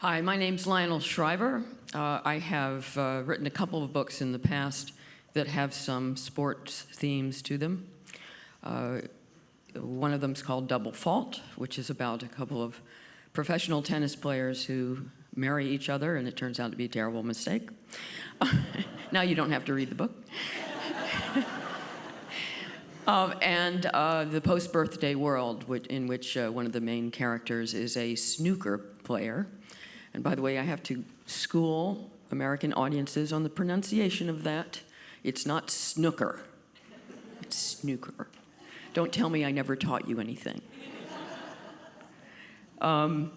Hi, my name's Lionel Shriver. I have written a couple of books in the past that have some sports themes to them. One of them's called Double Fault, which is about a couple of professional tennis players who marry each other, and it turns out to be a terrible mistake. Now you don't have to read the book. And The Post-Birthday World, in which one of the main characters is a snooker player. And by the way, I have to school American audiences on the pronunciation of that. It's not snooker, it's snooker. Don't tell me I never taught you anything. But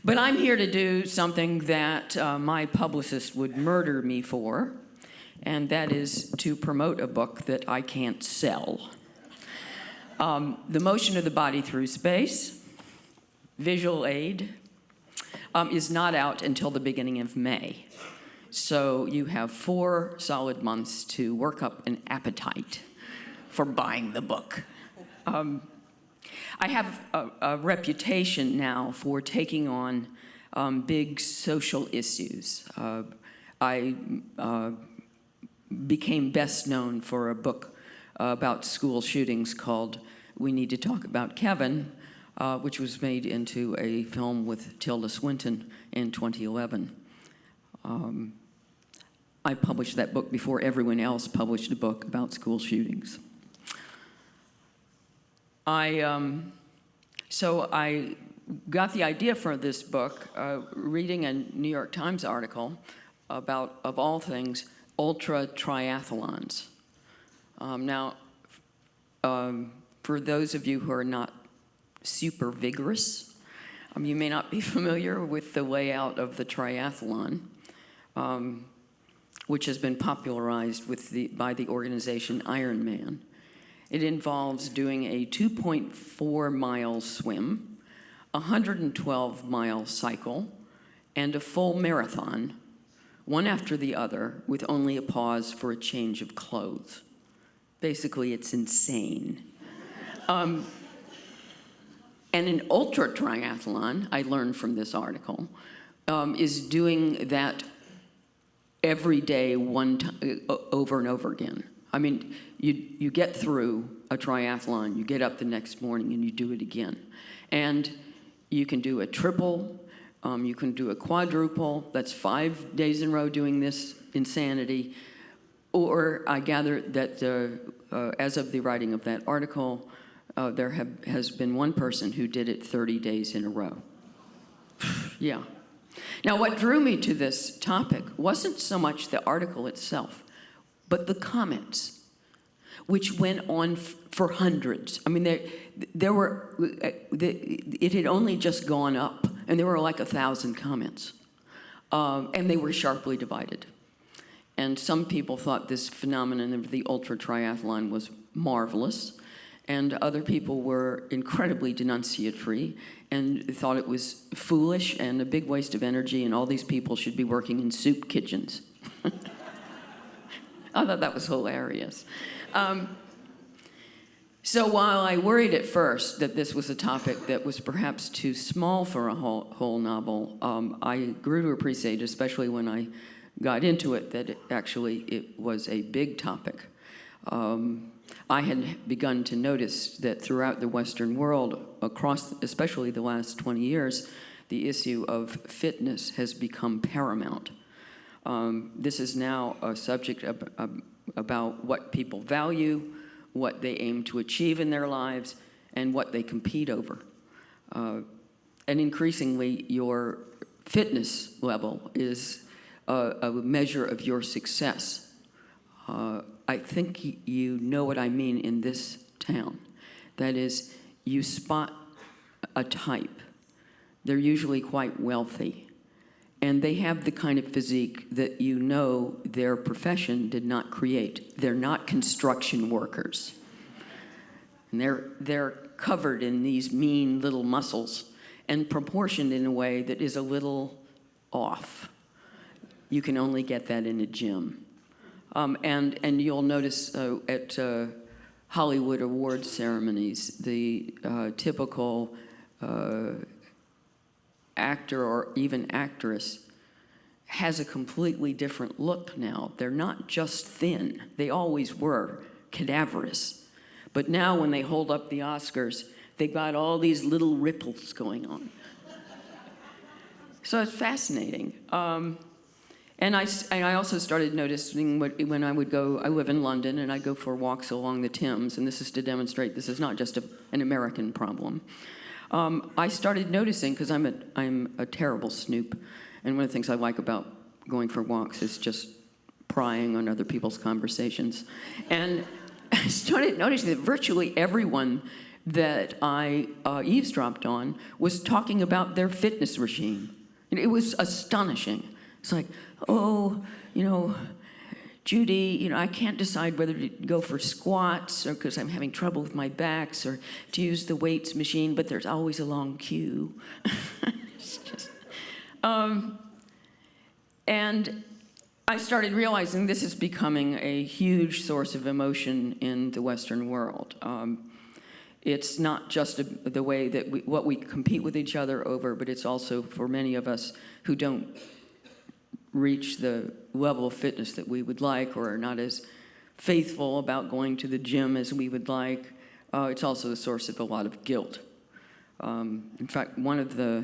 I'm here to do something that my publicist would murder me for, and that is to promote a book that I can't sell. The Motion of the Body Through Space, visual aid, is not out until the beginning of May. So you have 4 solid months to work up an appetite for buying the book. I have a reputation now for taking on big social issues. I became best known for a book about school shootings called We Need to Talk About Kevin, which was made into a film with Tilda Swinton in 2011. I published that book before everyone else published a book about school shootings. So I got the idea for this book reading a New York Times article about, of all things, ultra triathlons. Now, for those of you who are not super vigorous, you may not be familiar with the layout of the triathlon, which has been popularized by the organization Ironman. It involves doing a 2.4-mile swim, a 112-mile cycle, and a full marathon, one after the other, with only a pause for a change of clothes. Basically, it's insane. And an ultra triathlon, I learned from this article, is doing that every day, over and over again. I mean, you get through a triathlon, you get up the next morning and you do it again. And you can do a triple, you can do a quadruple, that's 5 days in a row doing this insanity. Or I gather that as of the writing of that article, there has been one person who did it 30 days in a row. Yeah. Now, what drew me to this topic wasn't so much the article itself, but the comments, which went on for hundreds. I mean, it had only just gone up, and there were like 1,000 comments, and they were sharply divided. And some people thought this phenomenon of the ultra triathlon was marvelous, and other people were incredibly denunciatory and thought it was foolish and a big waste of energy, and all these people should be working in soup kitchens. I thought that was hilarious. So while I worried at first that this was a topic that was perhaps too small for a whole novel, I grew to appreciate, especially when I got into it, that it was a big topic. I had begun to notice that throughout the Western world, across especially the last 20 years, the issue of fitness has become paramount. This is now a subject about what people value, what they aim to achieve in their lives, and what they compete over. And increasingly, your fitness level is a measure of your success. I think you know what I mean in this town. That is, you spot a type. They're usually quite wealthy, and they have the kind of physique that you know their profession did not create. They're not construction workers. And they're covered in these mean little muscles and proportioned in a way that is a little off. You can only get that in a gym. And you'll notice at Hollywood awards ceremonies, the typical actor or even actress has a completely different look now. They're not just thin. They always were cadaverous. But now when they hold up the Oscars, they got all these little ripples going on. So it's fascinating. And I also started noticing when I would go, I live in London, and I go for walks along the Thames, and this is to demonstrate this is not just an American problem. I started noticing, because I'm a terrible snoop, and one of the things I like about going for walks is just prying on other people's conversations. And I started noticing that virtually everyone that I eavesdropped on was talking about their fitness regime. It was astonishing. It's like, oh, Judy, I can't decide whether to go for squats or because I'm having trouble with my backs or to use the weights machine, but there's always a long queue. It's just, and I started realizing this is becoming a huge source of emotion in the Western world. It's not just the way that what we compete with each other over, but it's also for many of us who don't reach the level of fitness that we would like or are not as faithful about going to the gym as we would like. It's also a source of a lot of guilt. In fact, one of the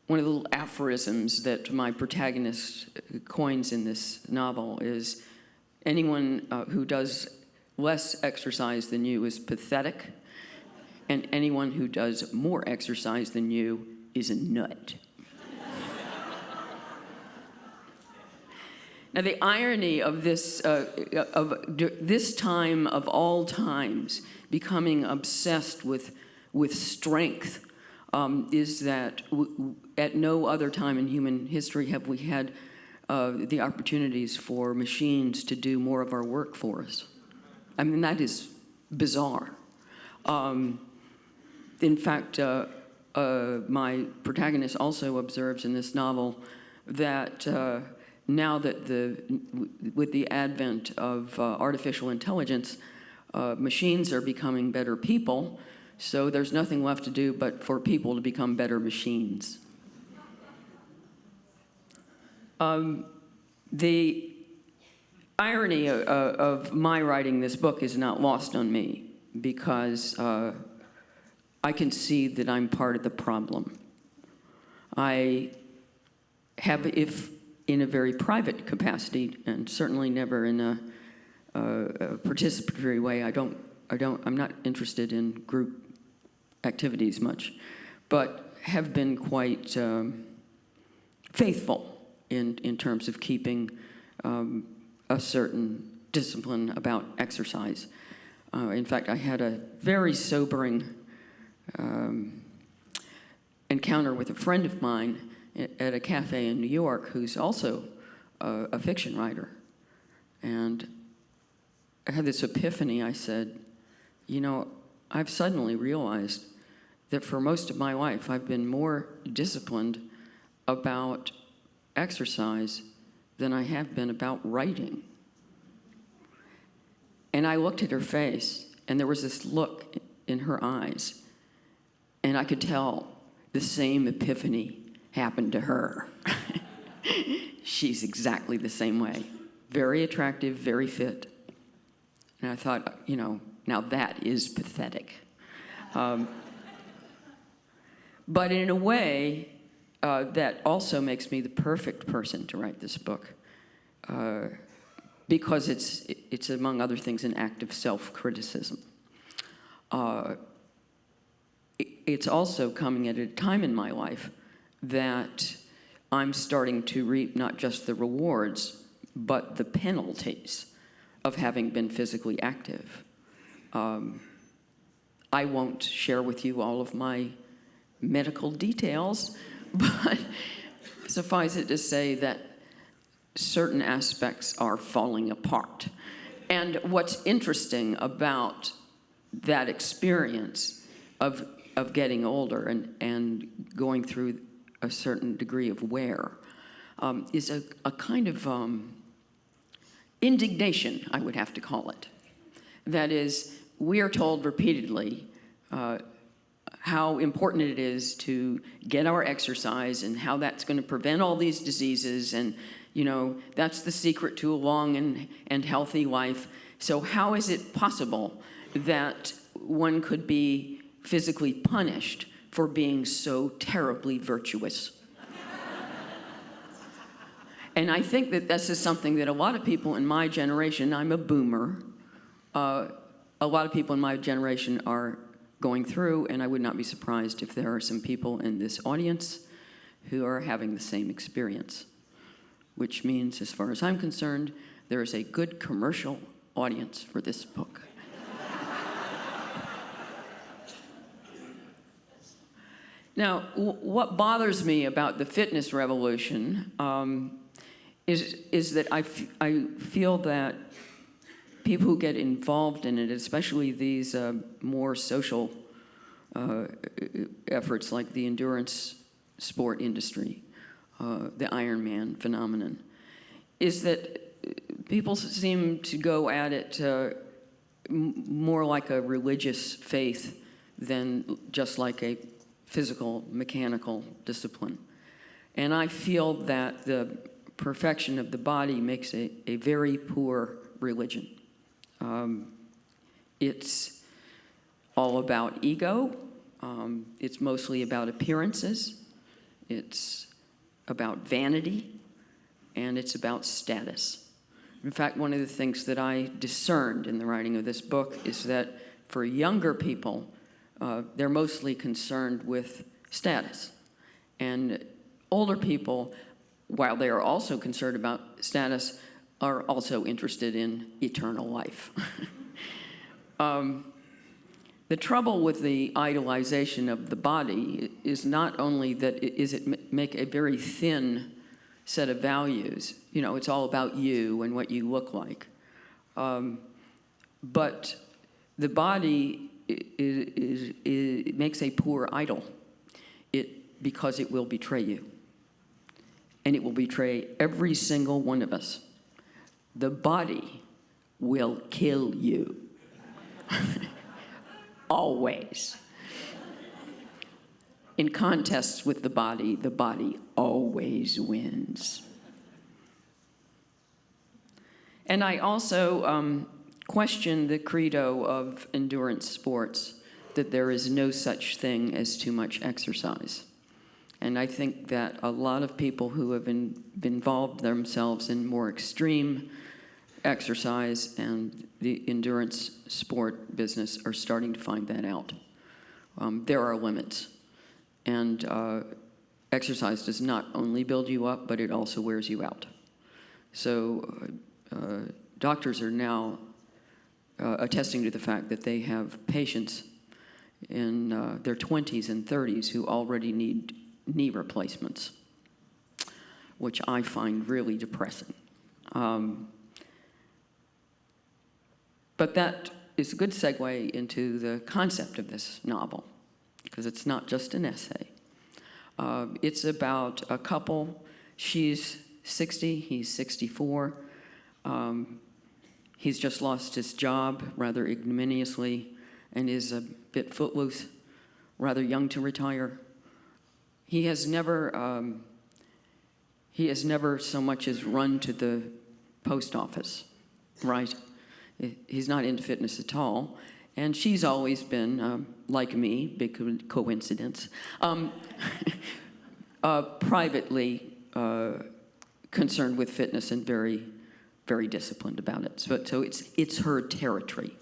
little aphorisms that my protagonist coins in this novel is, anyone who does less exercise than you is pathetic, and anyone who does more exercise than you is a nut. Now, the irony of this time of all times becoming obsessed with strength is that at no other time in human history have we had the opportunities for machines to do more of our work for us. I mean, that is bizarre. In fact, my protagonist also observes in this novel that now that with the advent of artificial intelligence, machines are becoming better people, so there's nothing left to do but for people to become better machines. The irony of my writing this book is not lost on me, because I can see that I'm part of the problem. I have, if in a very private capacity, and certainly never in a participatory way. I'm not interested in group activities much, but have been quite faithful in terms of keeping a certain discipline about exercise. In fact, I had a very sobering encounter with a friend of mine at a cafe in New York who's also a fiction writer. And I had this epiphany. I said, I've suddenly realized that for most of my life I've been more disciplined about exercise than I have been about writing. And I looked at her face, and there was this look in her eyes, and I could tell the same epiphany happened to her. She's exactly the same way. Very attractive, very fit. And I thought, now that is pathetic. But in a way, that also makes me the perfect person to write this book, because it's among other things an act of self-criticism. It's also coming at a time in my life that I'm starting to reap not just the rewards, but the penalties of having been physically active. I won't share with you all of my medical details, but suffice it to say that certain aspects are falling apart. And what's interesting about that experience of getting older and going through a certain degree of wear is a kind of indignation, I would have to call it. That is, we are told repeatedly, how important it is to get our exercise and how that's going to prevent all these diseases. And, that's the secret to a long and healthy life. So how is it possible that one could be physically punished for being so terribly virtuous? And I think that this is something that a lot of people in my generation, I'm a boomer, a lot of people in my generation are going through, and I would not be surprised if there are some people in this audience who are having the same experience, which means, as far as I'm concerned, there is a good commercial audience for this book. Now, what bothers me about the fitness revolution is that I feel that people who get involved in it, especially these more social efforts like the endurance sport industry, the Ironman phenomenon, is that people seem to go at it more like a religious faith than just like a physical, mechanical discipline. And I feel that the perfection of the body makes a very poor religion. It's all about ego. It's mostly about appearances. It's about vanity. And it's about status. In fact, one of the things that I discerned in the writing of this book is that for younger people, they're mostly concerned with status. And older people, while they are also concerned about status, are also interested in eternal life. The trouble with the idolization of the body is not only that it make a very thin set of values. It's all about you and what you look like. But the body it makes a poor idol because it will betray you. And it will betray every single one of us. The body will kill you. Always. In contests with the body always wins. And I also question the credo of endurance sports, that there is no such thing as too much exercise. And I think that a lot of people who have involved themselves in more extreme exercise and the endurance sport business are starting to find that out. There are limits. And exercise does not only build you up, but it also wears you out. So doctors are now attesting to the fact that they have patients in their 20s and 30s who already need knee replacements, which I find really depressing. But that is a good segue into the concept of this novel, because it's not just an essay. It's about a couple. She's 60, he's 64. He's just lost his job rather ignominiously and is a bit footloose, rather young to retire. He has never so much as run to the post office, right? He's not into fitness at all. And she's always been, like me, big coincidence, privately concerned with fitness and very, very disciplined about it. So it's her territory.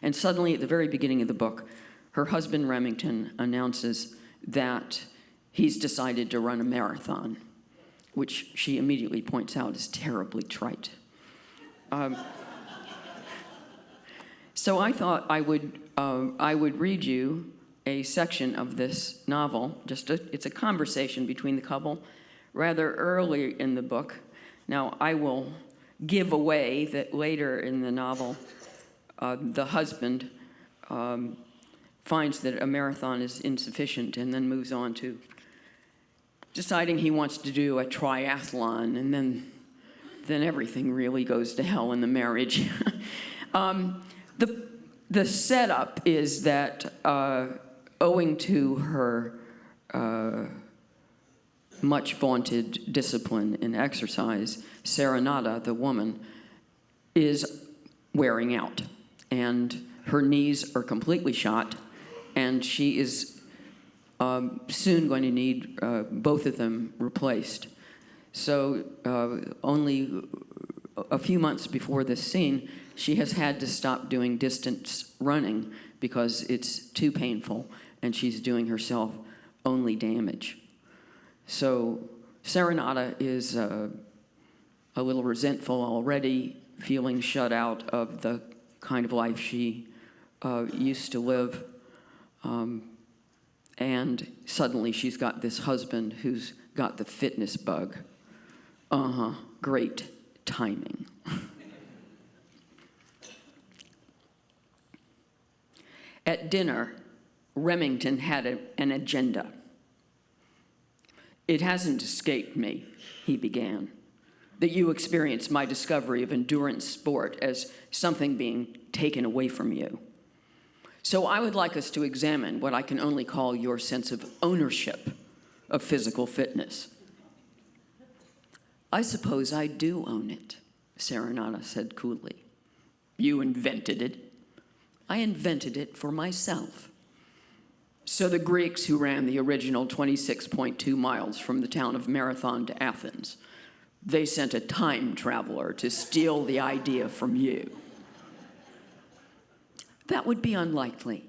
And suddenly, at the very beginning of the book, her husband, Remington, announces that he's decided to run a marathon, which she immediately points out is terribly trite. So I thought I would read you a section of this novel. It's a conversation between the couple rather early in the book. Now, I will give away that later in the novel, the husband finds that a marathon is insufficient and then moves on to deciding he wants to do a triathlon, and then everything really goes to hell in the marriage. The setup is that owing to her much vaunted discipline in exercise, Serenata, the woman, is wearing out, and her knees are completely shot, and she is soon going to need both of them replaced. So only a few months before this scene, she has had to stop doing distance running because it's too painful, and she's doing herself only damage. So Serenata is a little resentful already, feeling shut out of the kind of life she used to live. And suddenly she's got this husband who's got the fitness bug. Great timing. At dinner, Remington had an agenda. "It hasn't escaped me," he began, "that you experience my discovery of endurance sport as something being taken away from you. So I would like us to examine what I can only call your sense of ownership of physical fitness." "I suppose I do own it," Serenata said coolly. "You invented it." "I invented it for myself." "So the Greeks who ran the original 26.2 miles from the town of Marathon to Athens, they sent a time traveler to steal the idea from you." "That would be unlikely,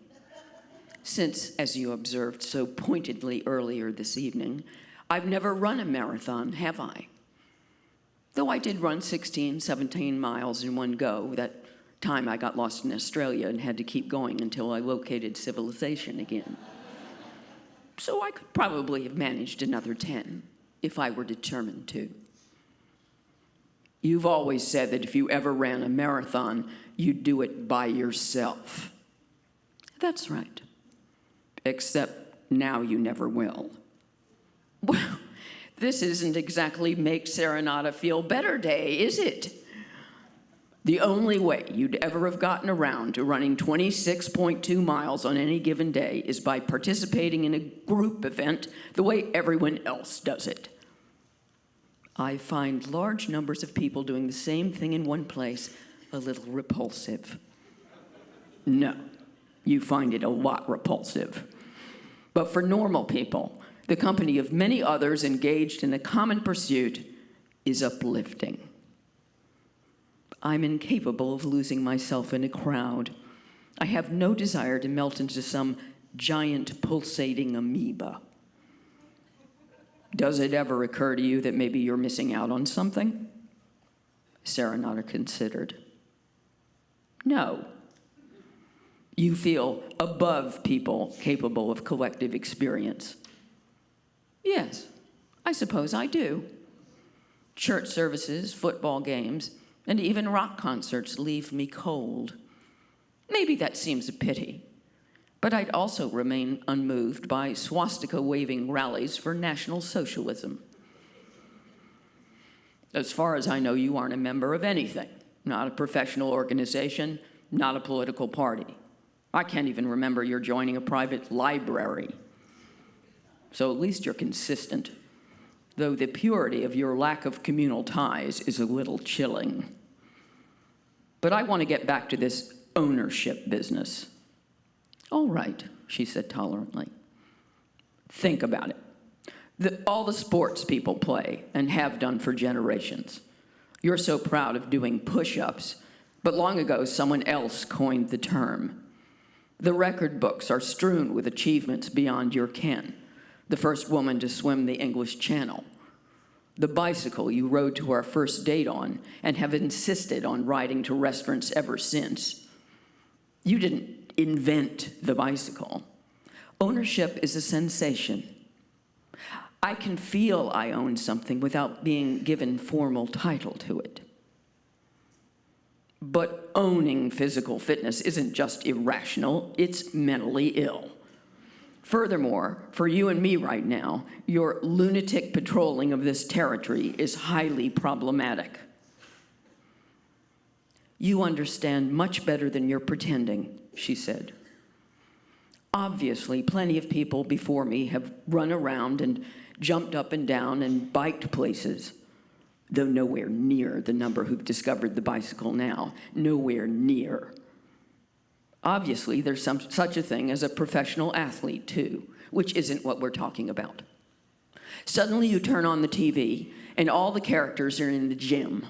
since, as you observed so pointedly earlier this evening, I've never run a marathon, have I? Though I did run 16, 17 miles in one go. That time I got lost in Australia and had to keep going until I located civilization again. So I could probably have managed another 10 if I were determined to." "You've always said that if you ever ran a marathon, you'd do it by yourself." "That's right. Except now you never will." "Well, this isn't exactly make Serenata feel better day, is it? The only way you'd ever have gotten around to running 26.2 miles on any given day is by participating in a group event the way everyone else does it." "I find large numbers of people doing the same thing in one place a little repulsive." "No, you find it a lot repulsive. But for normal people, the company of many others engaged in a common pursuit is uplifting." "I'm incapable of losing myself in a crowd. I have no desire to melt into some giant pulsating amoeba." "Does it ever occur to you that maybe you're missing out on something?" Serenata considered. "No. You feel above people capable of collective experience." "Yes, I suppose I do. Church services, football games, and even rock concerts leave me cold. Maybe that seems a pity, but I'd also remain unmoved by swastika-waving rallies for National Socialism." "As far as I know, you aren't a member of anything. Not a professional organization, not a political party. I can't even remember your joining a private library. So at least you're consistent, though the purity of your lack of communal ties is a little chilling. But I want to get back to this ownership business." "All right," she said tolerantly. "Think about it. All the sports people play and have done for generations. You're so proud of doing push-ups, but long ago someone else coined the term. The record books are strewn with achievements beyond your ken. The first woman to swim the English Channel. The bicycle you rode to our first date on and have insisted on riding to restaurants ever since. You didn't invent the bicycle. Ownership is a sensation. I can feel I own something without being given formal title to it. But owning physical fitness isn't just irrational, it's mentally ill. Furthermore, for you and me right now, your lunatic patrolling of this territory is highly problematic." "You understand much better than you're pretending," she said. Obviously, plenty of people before me have run around and jumped up and down and biked places, though nowhere near the number who've discovered the bicycle now. Nowhere near. Obviously, there's such a thing as a professional athlete, too, which isn't what we're talking about. Suddenly you turn on the TV, and all the characters are in the gym.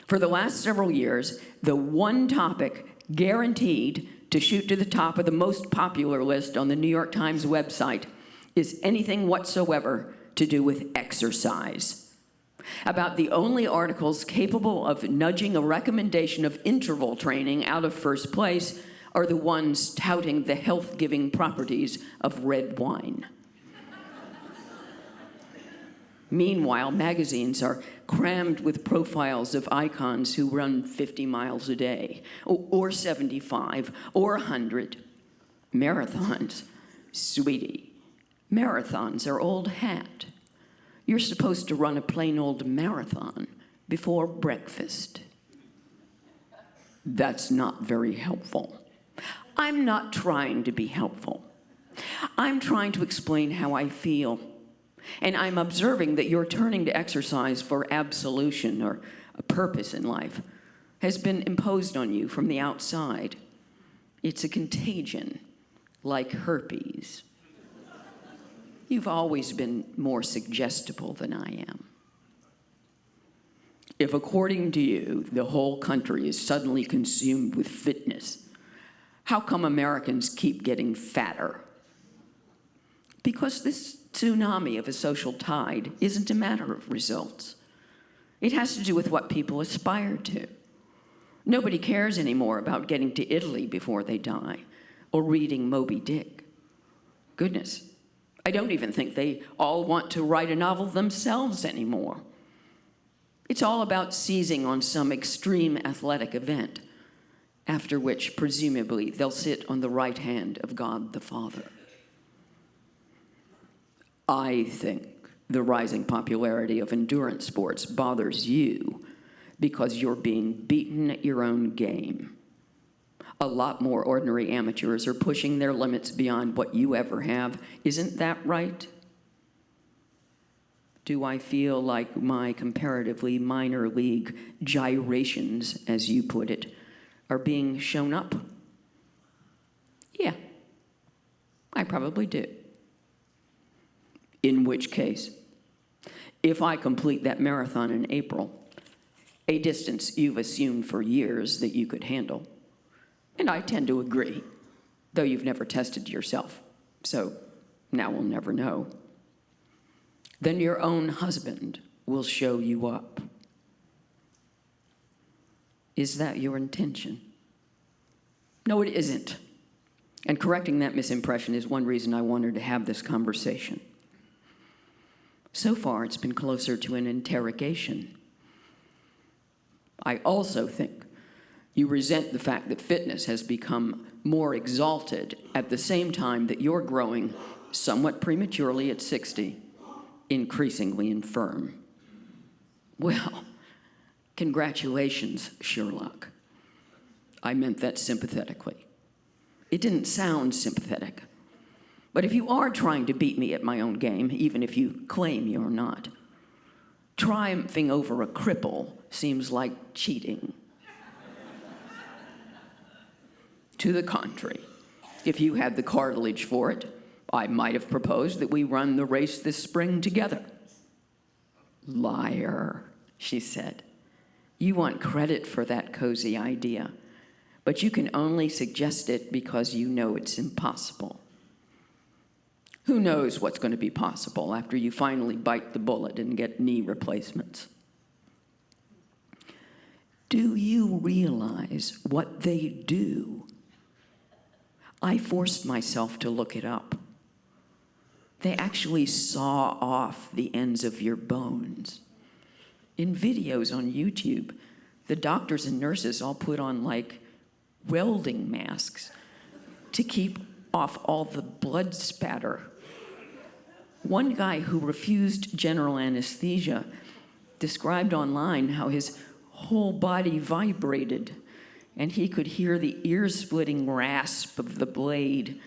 For the last several years, the one topic guaranteed to shoot to the top of the most popular list on the New York Times website is anything whatsoever to do with exercise. About the only articles capable of nudging a recommendation of interval training out of first place are the ones touting the health-giving properties of red wine. Meanwhile, magazines are crammed with profiles of icons who run 50 miles a day, or 75, or 100. Marathons, sweetie, marathons are old hat. You're supposed to run a plain old marathon before breakfast. That's not very helpful. I'm not trying to be helpful. I'm trying to explain how I feel. And I'm observing that your turning to exercise for absolution or a purpose in life has been imposed on you from the outside. It's a contagion, like herpes. You've always been more suggestible than I am. If, according to you, the whole country is suddenly consumed with fitness, how come Americans keep getting fatter? Because this tsunami of a social tide isn't a matter of results. It has to do with what people aspire to. Nobody cares anymore about getting to Italy before they die or reading Moby Dick. Goodness, I don't even think they all want to write a novel themselves anymore. It's all about seizing on some extreme athletic event, after which, presumably, they'll sit on the right hand of God the Father. I think the rising popularity of endurance sports bothers you because you're being beaten at your own game. A lot more ordinary amateurs are pushing their limits beyond what you ever have. Isn't that right? Do I feel like my comparatively minor league gyrations, as you put it, are being shown up? Yeah, I probably do. In which case, if I complete that marathon in April, a distance you've assumed for years that you could handle, and I tend to agree, though you've never tested yourself, so now we'll never know, then your own husband will show you up. Is that your intention? No, it isn't. And correcting that misimpression is one reason I wanted to have this conversation. So far, it's been closer to an interrogation. I also think you resent the fact that fitness has become more exalted at the same time that you're growing, somewhat prematurely at 60, increasingly infirm. Well, congratulations, Sherlock. I meant that sympathetically. It didn't sound sympathetic. But if you are trying to beat me at my own game, even if you claim you're not, triumphing over a cripple seems like cheating. To the contrary, if you had the cartilage for it, I might have proposed that we run the race this spring together. Liar, she said. You want credit for that cozy idea, but you can only suggest it because you know it's impossible. Who knows what's going to be possible after you finally bite the bullet and get knee replacements? Do you realize what they do? I forced myself to look it up. They actually saw off the ends of your bones. In videos on YouTube, the doctors and nurses all put on like welding masks to keep off all the blood spatter. One guy who refused general anesthesia described online how his whole body vibrated and he could hear the ear-splitting rasp of the blade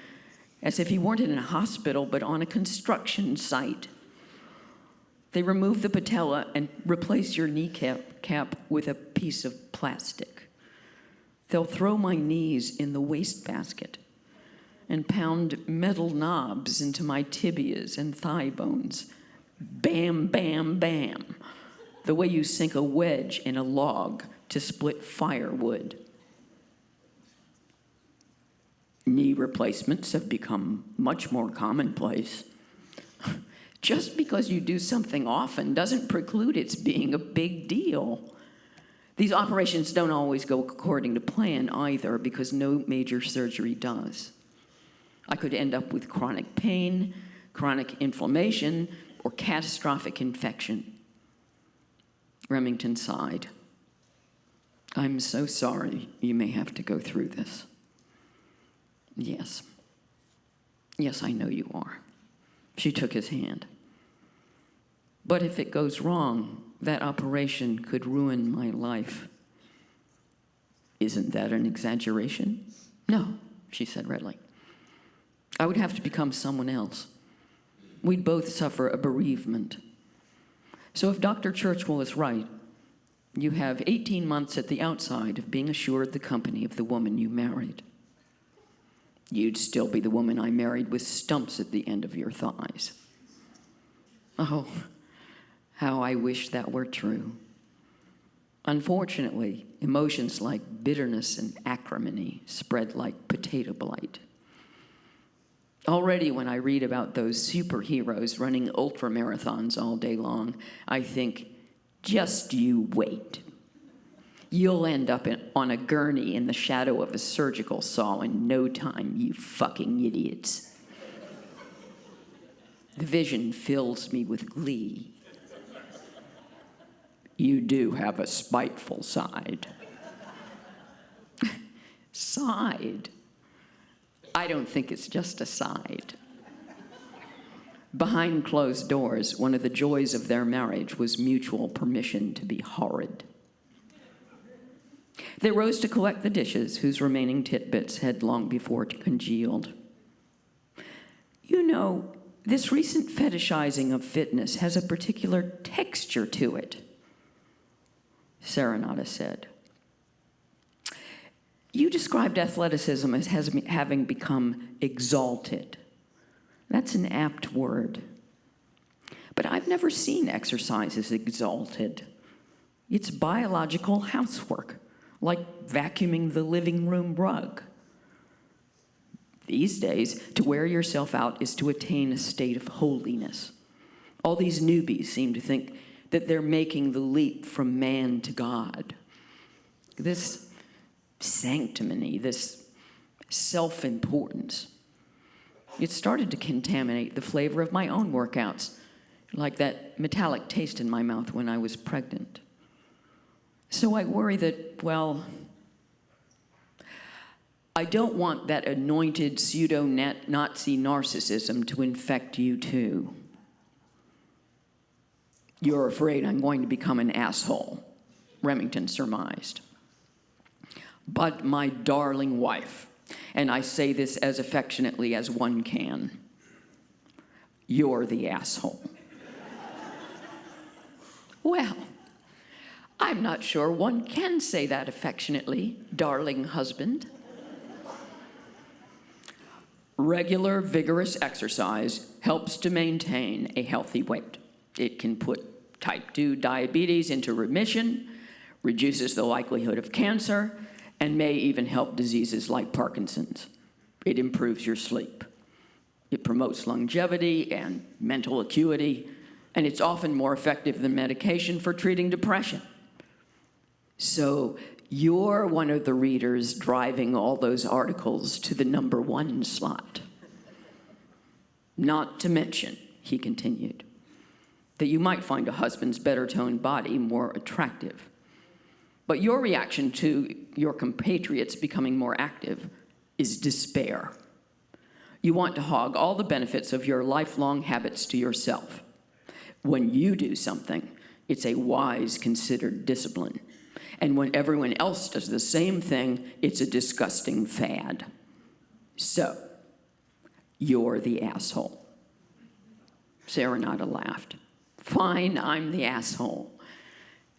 as if he weren't in a hospital but on a construction site. They remove the patella and replace your kneecap with a piece of plastic. They'll throw my knees in the wastebasket and pound metal knobs into my tibias and thigh bones. Bam, bam, bam. The way you sink a wedge in a log to split firewood. Knee replacements have become much more commonplace. Just because you do something often doesn't preclude its being a big deal. These operations don't always go according to plan either, because no major surgery does. I could end up with chronic pain, chronic inflammation, or catastrophic infection. Remington sighed. I'm so sorry you may have to go through this. Yes. Yes, I know you are. She took his hand. But if it goes wrong, that operation could ruin my life. Isn't that an exaggeration? No, she said readily. I would have to become someone else. We'd both suffer a bereavement. So if Dr. Churchwell is right, you have 18 months at the outside of being assured the company of the woman you married. You'd still be the woman I married with stumps at the end of your thighs. Oh, how I wish that were true. Unfortunately, emotions like bitterness and acrimony spread like potato blight. Already when I read about those superheroes running ultramarathons all day long, I think, just you wait. You'll end up on a gurney in the shadow of a surgical saw in no time, you fucking idiots. The vision fills me with glee. You do have a spiteful side. Side? I don't think it's just a side. Behind closed doors, one of the joys of their marriage was mutual permission to be horrid. They rose to collect the dishes, whose remaining titbits had long before congealed. You know, this recent fetishizing of fitness has a particular texture to it, Serenata said. You described athleticism as having become exalted. That's an apt word. But I've never seen exercise as exalted. It's biological housework, like vacuuming the living room rug. These days, to wear yourself out is to attain a state of holiness. All these newbies seem to think that they're making the leap from man to God. This sanctimony, this self-importance, it started to contaminate the flavor of my own workouts, like that metallic taste in my mouth when I was pregnant. So I worry that, well, I don't want that anointed pseudo-Nazi narcissism to infect you too. You're afraid I'm going to become an asshole, Remington surmised. But my darling wife, and I say this as affectionately as one can, you're the asshole. Well, I'm not sure one can say that affectionately, darling husband. Regular, vigorous exercise helps to maintain a healthy weight. It can put type 2 diabetes into remission, reduces the likelihood of cancer, and may even help diseases like Parkinson's. It improves your sleep. It promotes longevity and mental acuity, and it's often more effective than medication for treating depression. So you're one of the readers driving all those articles to the #1 slot. Not to mention, he continued, that you might find a husband's better-toned body more attractive. But your reaction to your compatriots becoming more active is despair. You want to hog all the benefits of your lifelong habits to yourself. When you do something, it's a wise, considered discipline. And when everyone else does the same thing, it's a disgusting fad. So, You're the asshole. Serenata laughed. Fine, I'm the asshole.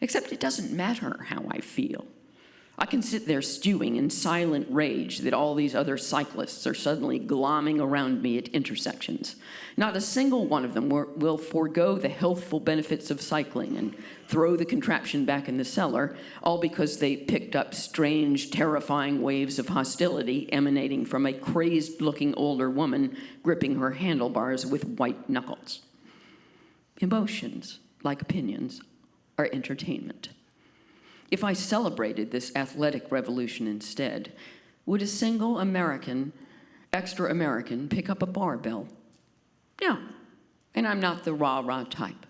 Except it doesn't matter how I feel. I can sit there stewing in silent rage that all these other cyclists are suddenly glomming around me at intersections. Not a single one of them will forego the healthful benefits of cycling and throw the contraption back in the cellar, all because they picked up strange, terrifying waves of hostility emanating from a crazed-looking older woman gripping her handlebars with white knuckles. Emotions, like opinions, are entertainment. If I celebrated this athletic revolution instead, would a single American, extra American, pick up a barbell? No, and I'm not the rah-rah type.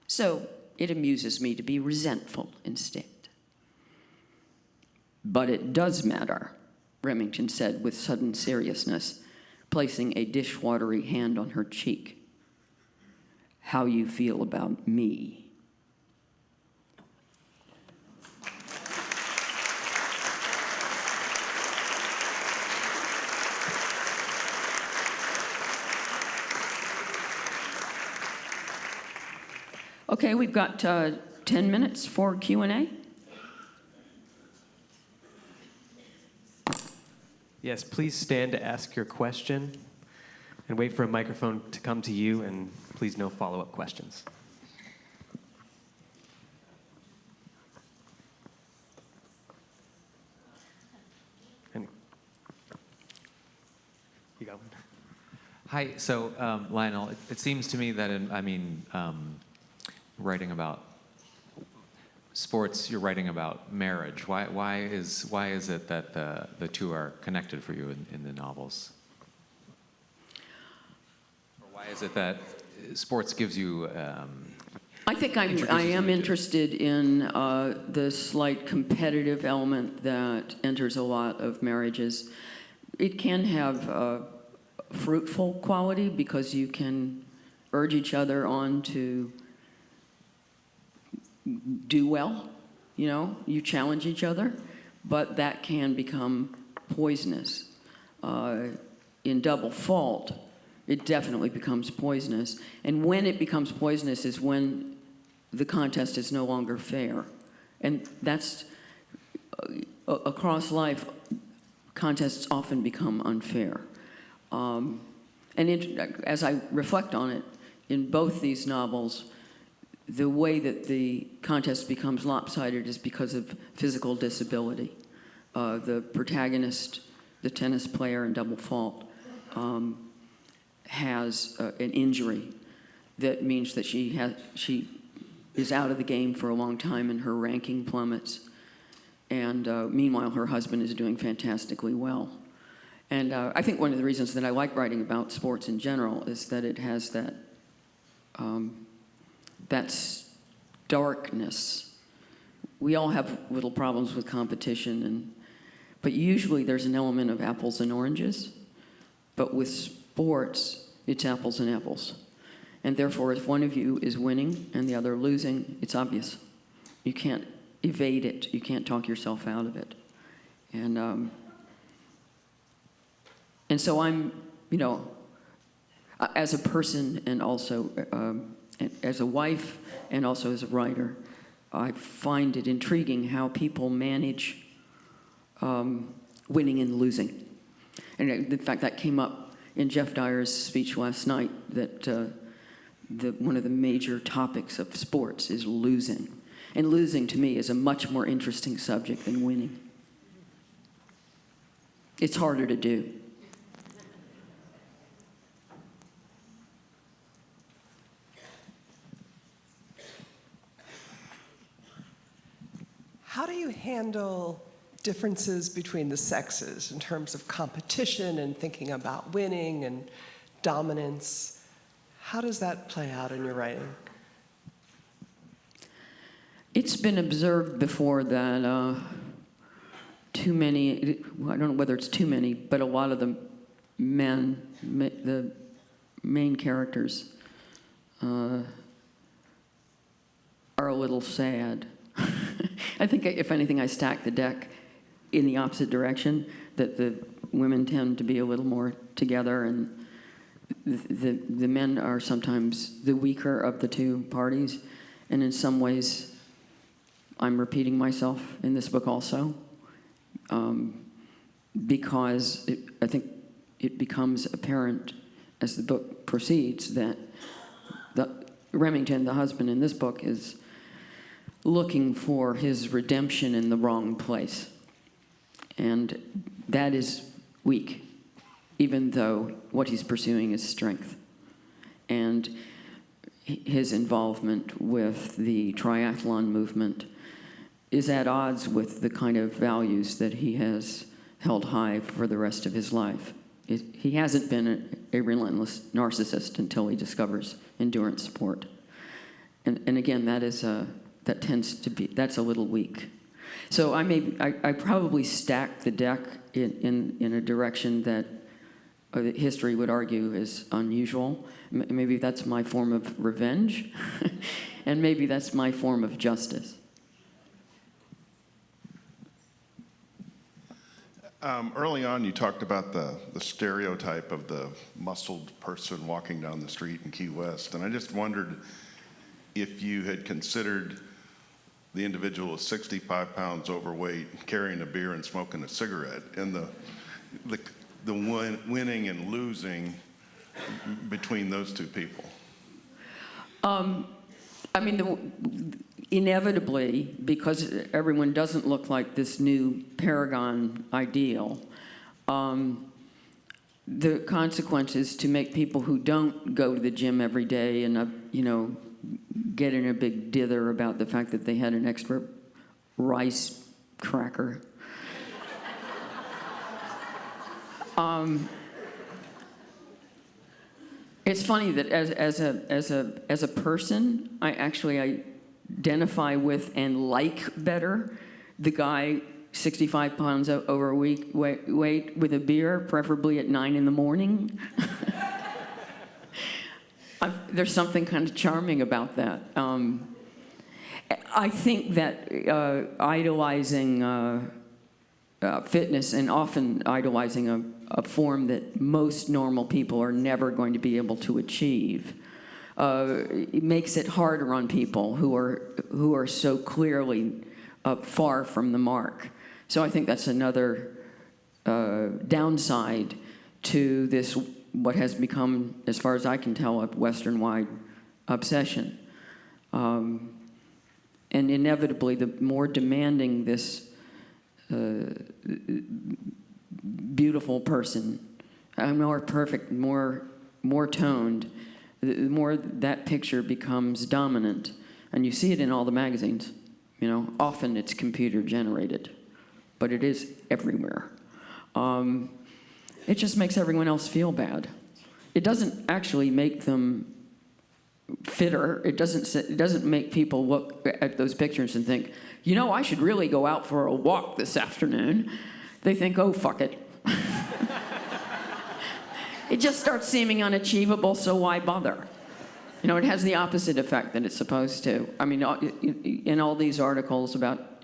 So it amuses me to be resentful instead. But it does matter, Remington said with sudden seriousness, placing a dishwatery hand on her cheek. How you feel about me. Okay, we've got 10 minutes for Q&A. Yes, please stand to ask your question and wait for a microphone to come to you, and please no follow-up questions. And you got one? Hi. So, Lionel, it seems to me that, writing about sports, you're writing about marriage. Why is it that the two are connected for you in the novels? Or why is it that sports gives you? I think I am interested in the slight competitive element that enters a lot of marriages. It can have a fruitful quality because you can urge each other on to do well, you challenge each other, but that can become poisonous. In Double Fault, it definitely becomes poisonous. And when it becomes poisonous is when the contest is no longer fair. And that's, across life, contests often become unfair. As I reflect on it, in both these novels, the way that the contest becomes lopsided is because of physical disability. The protagonist, the tennis player in Double Fault, has an injury that means that she is out of the game for a long time and her ranking plummets. And meanwhile, her husband is doing fantastically well. And I think one of the reasons that I like writing about sports in general is that it has that darkness. We all have little problems with competition, but usually there's an element of apples and oranges. But with sports, it's apples and apples. And therefore, if one of you is winning and the other losing, it's obvious. You can't evade it. You can't talk yourself out of it. And so I'm, as a person and also as a wife and also as a writer, I find it intriguing how people manage winning and losing. And in fact, that came up in Jeff Dyer's speech last night, that one of the major topics of sports is losing. And losing, to me, is a much more interesting subject than winning. It's harder to do. How do you handle differences between the sexes in terms of competition and thinking about winning and dominance? How does that play out in your writing? It's been observed before that too many, I don't know whether it's too many, but a lot of the men, the main characters, are a little sad. I think, if anything, I stack the deck in the opposite direction, that the women tend to be a little more together and the men are sometimes the weaker of the two parties, and in some ways, I'm repeating myself in this book also, because I think it becomes apparent as the book proceeds that Remington, the husband in this book, is looking for his redemption in the wrong place. And that is weak, even though what he's pursuing is strength. And his involvement with the triathlon movement is at odds with the kind of values that he has held high for the rest of his life. He hasn't been a relentless narcissist until he discovers endurance sport. And again, that tends to be, that's a little weak. So I probably stack the deck in a direction that history would argue is unusual. Maybe that's my form of revenge, and maybe that's my form of justice. Early on, you talked about the stereotype of the muscled person walking down the street in Key West, and I just wondered if you had considered the individual is 65 pounds overweight, carrying a beer and smoking a cigarette, and the winning and losing between those two people. I mean, inevitably, because everyone doesn't look like this new paragon ideal, the consequence is to make people who don't go to the gym every day and, get in a big dither about the fact that they had an extra rice cracker. It's funny that as a person, I actually identify with and like better the guy 65 pounds overweight with a beer, preferably at 9 in. There's something kind of charming about that. I think that idolizing fitness, and often idolizing a form that most normal people are never going to be able to achieve, it makes it harder on people who are so clearly far from the mark. So I think that's another downside to this, what has become, as far as I can tell, a Western-wide obsession. And inevitably, the more demanding this beautiful person, more perfect, more toned, the more that picture becomes dominant. And you see it in all the magazines. Often it's computer generated, but it is everywhere. It just makes everyone else feel bad. It doesn't actually make them fitter. It doesn't make people look at those pictures and think, I should really go out for a walk this afternoon. They think, oh, fuck it. It just starts seeming unachievable, so why bother? It has the opposite effect that it's supposed to. I mean, in all these articles about,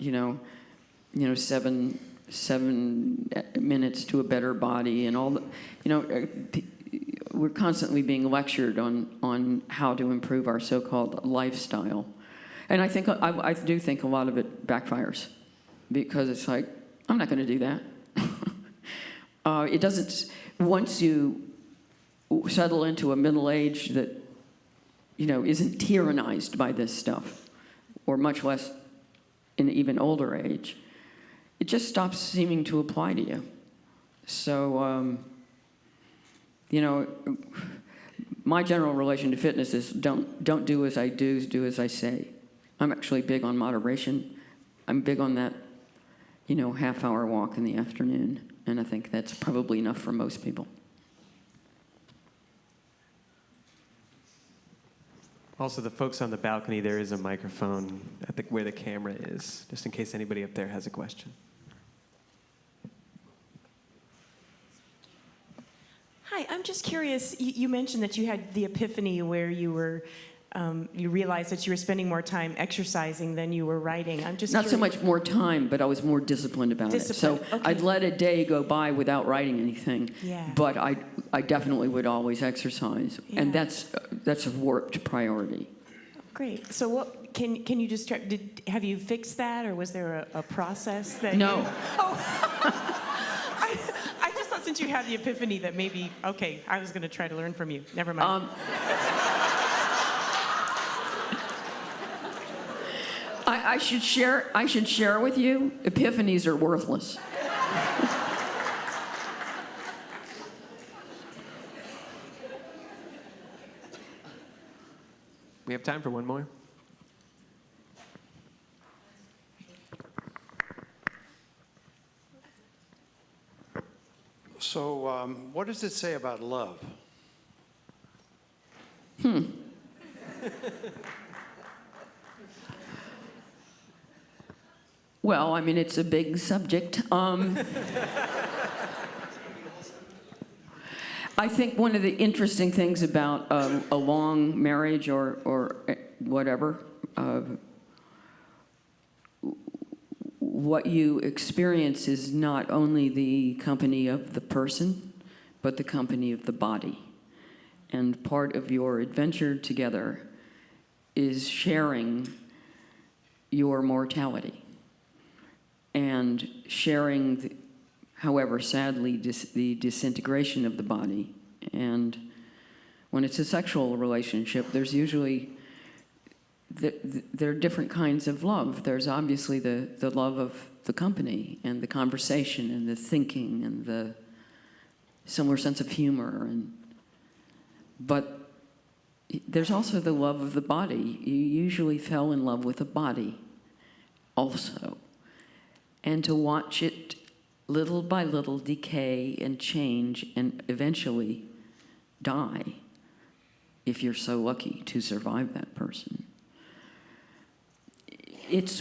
7 minutes to a better body and all we're constantly being lectured on how to improve our so-called lifestyle. And I do think a lot of it backfires, because it's like, I'm not going to do that. It doesn't, once you settle into a middle age that, isn't tyrannized by this stuff, or much less in an even older age, it just stops seeming to apply to you. So, my general relation to fitness is don't do as I do as I say. I'm actually big on moderation. I'm big on that, half-hour walk in the afternoon, and I think that's probably enough for most people. Also, the folks on the balcony, there is a microphone at where the camera is, just in case anybody up there has a question. Hi, I'm just curious, you mentioned that you had the epiphany where you were you realized that you were spending more time exercising than you were writing. I'm just Not so curious- much more time, but I was more disciplined about it. So Disciplined, okay. I'd let a day go by without writing anything. Yeah. But I definitely would always exercise. And Yeah. that's a warped priority. Great. So what can you just have you fixed that, or was there a process that? No. I just thought since you had the epiphany that maybe I was going to try to learn from you. Never mind. I should share with you, epiphanies are worthless. We have time for one more. So, what does it say about love? Well, I mean, it's a big subject. I think one of the interesting things about a long marriage or whatever, what you experience is not only the company of the person, but the company of the body. And part of your adventure together is sharing your mortality and sharing, however sadly, the disintegration of the body. And when it's a sexual relationship, there's usually, there are different kinds of love. There's obviously the love of the company and the conversation and the thinking and the similar sense of humor. But there's also the love of the body. You usually fell in love with the body also. And to watch it little by little decay and change and eventually die, if you're so lucky to survive that person. It's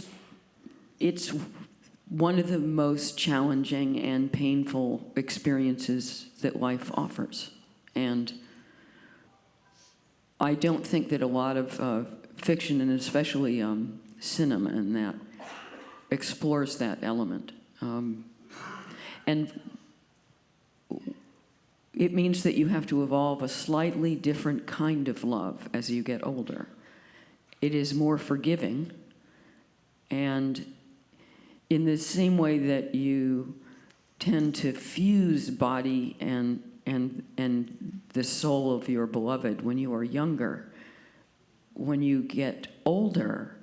one of the most challenging and painful experiences that life offers. And I don't think that a lot of fiction, and especially cinema and that, explores that element. And it means that you have to evolve a slightly different kind of love as you get older. It is more forgiving, and in the same way that you tend to fuse body and the soul of your beloved when you are younger, when you get older,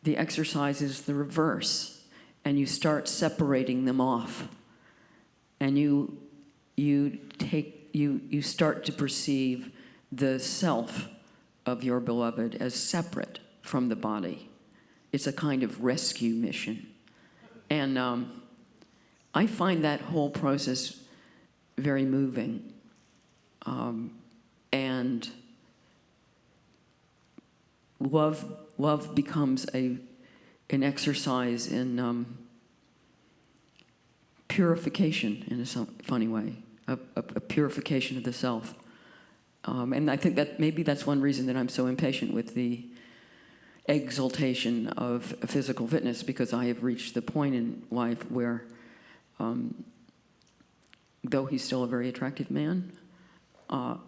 the exercise is the reverse, and you start separating them off, and you start to perceive the self of your beloved as separate from the body. It's a kind of rescue mission, and I find that whole process very moving, and love becomes an exercise in purification, in a funny way, a purification of the self. And I think that maybe that's one reason that I'm so impatient with the exaltation of physical fitness, because I have reached the point in life where, though he's still a very attractive man, I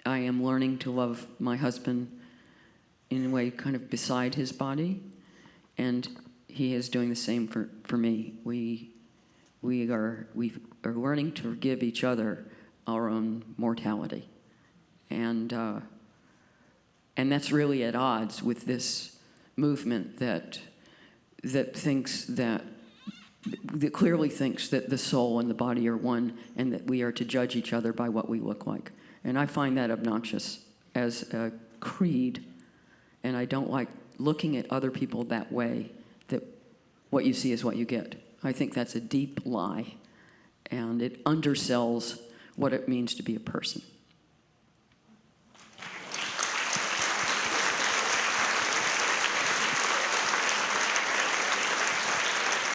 am learning to love my husband in a way kind of beside his body, and he is doing the same for me. We are learning to forgive each other our own mortality, and that's really at odds with this movement that clearly thinks that the soul and the body are one, and that we are to judge each other by what we look like. And I find that obnoxious as a creed, and I don't like looking at other people that way, that what you see is what you get. I think that's a deep lie, and it undersells what it means to be a person.